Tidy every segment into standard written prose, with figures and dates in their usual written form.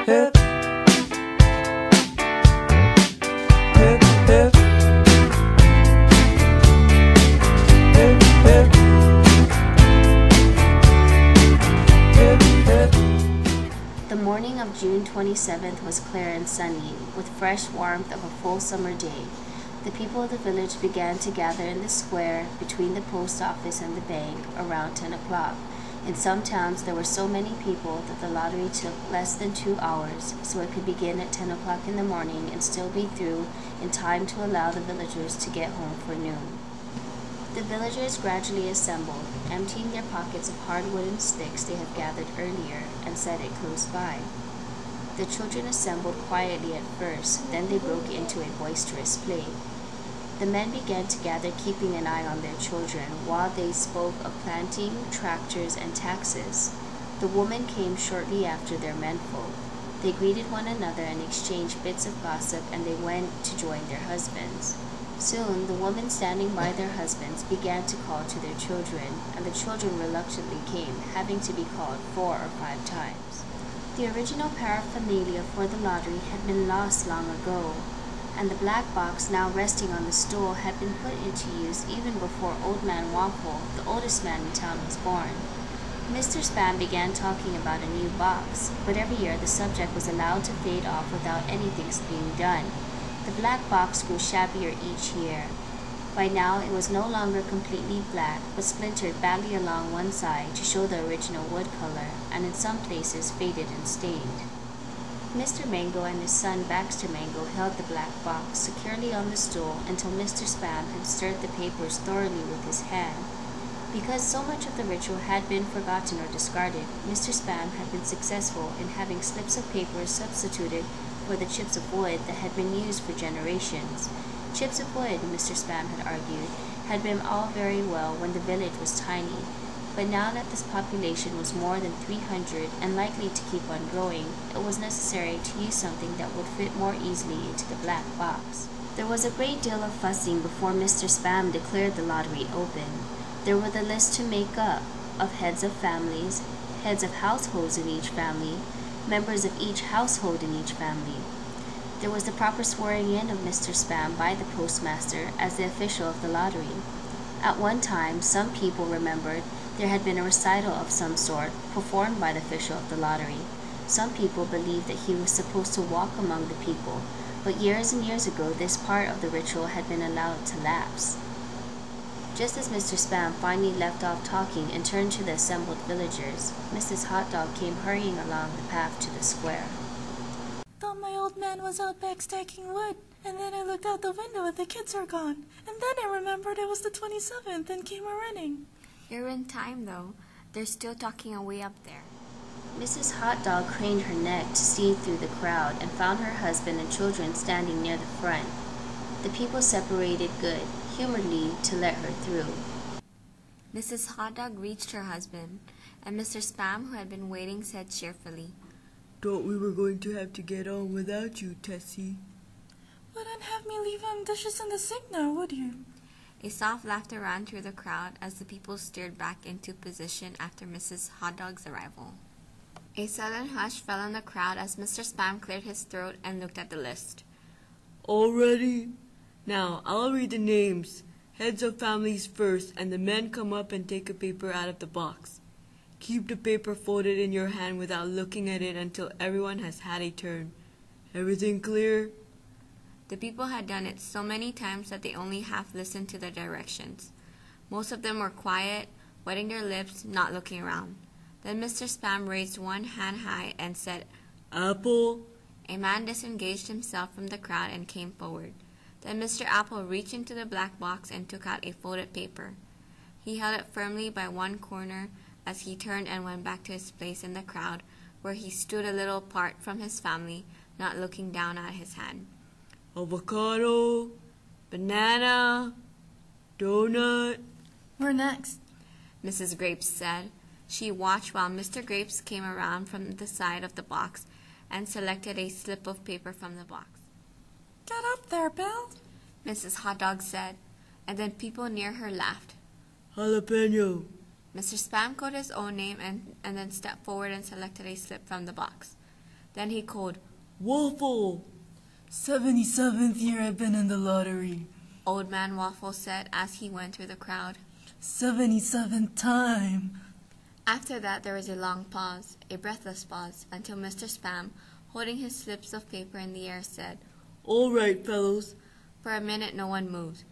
hip, hip, hip, hip, hip, hip, hip. The morning of June 27th was clear and sunny, with fresh warmth of a full summer day. The people of the village began to gather in the square between the post office and the bank around 10 o'clock. In some towns there were so many people that the lottery took less than 2 hours, so it could begin at 10 o'clock in the morning and still be through in time to allow the villagers to get home for noon. The villagers gradually assembled, emptying their pockets of hard wooden sticks they had gathered earlier and set it close by. The children assembled quietly at first, then they broke into a boisterous play. The men began to gather, keeping an eye on their children, while they spoke of planting, tractors, and taxes. The women came shortly after their menfolk. They greeted one another and exchanged bits of gossip, and they went to join their husbands. Soon, the women standing by their husbands began to call to their children, and the children reluctantly came, having to be called 4 or 5 times. The original paraphernalia for the lottery had been lost long ago, and the black box now resting on the stool had been put into use even before Old Man Waffle, the oldest man in town, was born. Mr. Spam began talking about a new box, but every year the subject was allowed to fade off without anything being done. The black box grew shabbier each year. By now it was no longer completely black, but splintered badly along one side to show the original wood color, and in some places faded and stained. Mr. Mango and his son Baxter Mango held the black box securely on the stool until Mr. Spam had stirred the papers thoroughly with his hand. Because so much of the ritual had been forgotten or discarded, Mr. Spam had been successful in having slips of paper substituted for the chips of wood that had been used for generations. Chips of wood, Mr. Spam had argued, had been all very well when the village was tiny, but now that this population was more than 300 and likely to keep on growing, it was necessary to use something that would fit more easily into the black box. There was a great deal of fussing before Mr. Spam declared the lottery open. There were the lists to make up of heads of families, heads of households in each family, members of each household in each family. There was the proper swearing in of Mr. Spam by the postmaster as the official of the lottery. At one time, some people remembered there had been a recital of some sort performed by the official of the lottery. Some people believed that he was supposed to walk among the people, but years and years ago this part of the ritual had been allowed to lapse. Just as Mr. Spam finally left off talking and turned to the assembled villagers, Mrs. Hot Dog came hurrying along the path to the square. Thought my old man was out back stacking wood, and then I looked out the window and the kids are gone, and then I remembered it was the 27th and came running. You're in time, though. They're still talking away up there. Mrs. Hot Dog craned her neck to see through the crowd and found her husband and children standing near the front. The people separated good, humoredly, to let her through. Mrs. Hot Dog reached her husband, and Mr. Spam, who had been waiting, said cheerfully, Thought we were going to have to get on without you, Tessie. Wouldn't have me leave dishes in the sink now, would you? A soft laughter ran through the crowd as the people stirred back into position after Mrs. Hot Dog's arrival. A sudden hush fell on the crowd as Mr. Spam cleared his throat and looked at the list. All ready? Now, I'll read the names. Heads of families first, and the men come up and take a paper out of the box. Keep the paper folded in your hand without looking at it until everyone has had a turn. Everything clear? The people had done it so many times that they only half listened to the directions. Most of them were quiet, wetting their lips, not looking around. Then Mr. Spam raised one hand high and said, Apple? A man disengaged himself from the crowd and came forward. Then Mr. Apple reached into the black box and took out a folded paper. He held it firmly by one corner as he turned and went back to his place in the crowd, where he stood a little apart from his family, not looking down at his hand. Avocado? Banana? Donut? We're next. Mrs. Grapes said. She watched while Mr. Grapes came around from the side of the box and selected a slip of paper from the box. Get up there, Bill, Mrs. Hot Dog said, and then people near her laughed. Jalapeno. Mr. Spam called his own name and then stepped forward and selected a slip from the box. Then he called, "Waffle!" 77th year I've been in the lottery. Old Man Waffle said as he went through the crowd. 77th time. After that there was a long pause, a breathless pause, until Mr. Spam, holding his slips of paper in the air, said, "All right, fellows." For a minute no one moved,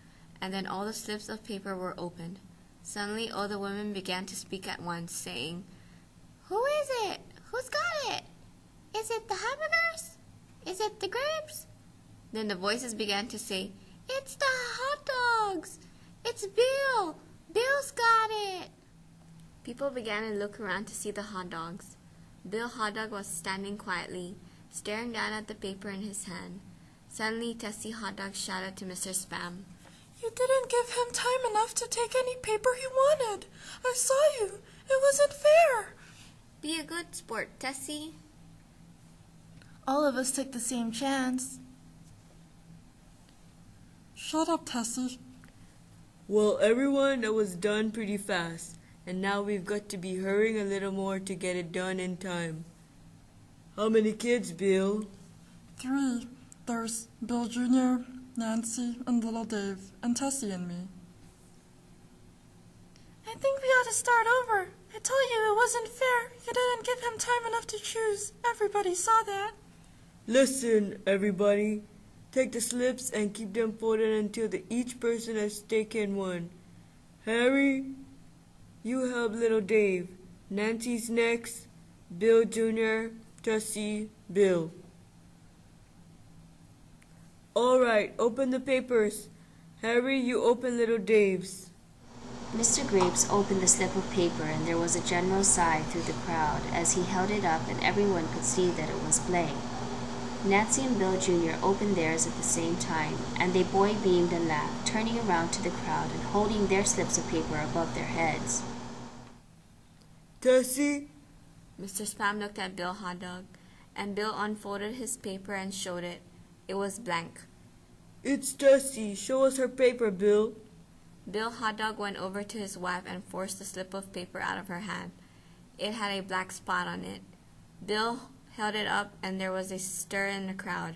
and then all the slips of paper were opened. Suddenly all the women began to speak at once, saying, "Who is it? Who's got it? Is it the hamburgers? Is it the grapes?" Then the voices began to say, "It's the hot dogs! It's Bill! Bill's got it!" People began to look around to see the hot dogs. Bill Hot Dog was standing quietly, staring down at the paper in his hand. Suddenly Tessie Hot Dog shouted to Mr. Spam, You didn't give him time enough to take any paper he wanted. I saw you. It wasn't fair. "Be a good sport, Tessie." All of us took the same chance. Shut up, Tessie. Well, everyone, that was done pretty fast, and now we've got to be hurrying a little more to get it done in time. How many kids, Bill? 3. There's Bill Jr., Nancy, and little Dave, and Tessie and me. I think we ought to start over. I told you it wasn't fair. You didn't give him time enough to choose. Everybody saw that. Listen, everybody. Take the slips and keep them folded until each person has taken one. Harry, you help little Dave. Nancy's next. Bill Jr., Tessie, Bill. All right, open the papers. Harry, you open little Dave's. Mr. Grapes opened the slip of paper, and there was a general sigh through the crowd as he held it up, and everyone could see that it was blank. Nancy and Bill Jr. opened theirs at the same time, and they boy-beamed and laughed, turning around to the crowd and holding their slips of paper above their heads. Tessie? Mr. Spam looked at Bill Hot Dog, and Bill unfolded his paper and showed it. It was blank. It's Tessie. Show us her paper, Bill. Bill Hot Dog went over to his wife and forced the slip of paper out of her hand. It had a black spot on it. Bill held it up, and there was a stir in the crowd.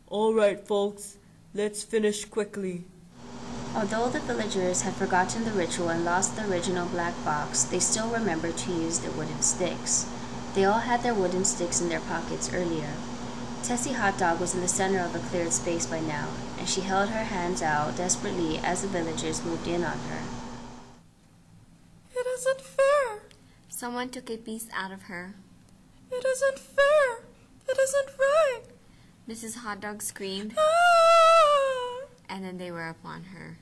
All right, folks. Let's finish quickly. Although the villagers had forgotten the ritual and lost the original black box, they still remembered to use the wooden sticks. They all had their wooden sticks in their pockets earlier. Tessie Hot Dog was in the center of a cleared space by now, and she held her hands out desperately as the villagers moved in on her. It isn't fair. Someone took a piece out of her. It isn't fair. It isn't right. Mrs. Hot Dog screamed, Ah! and then they were upon her.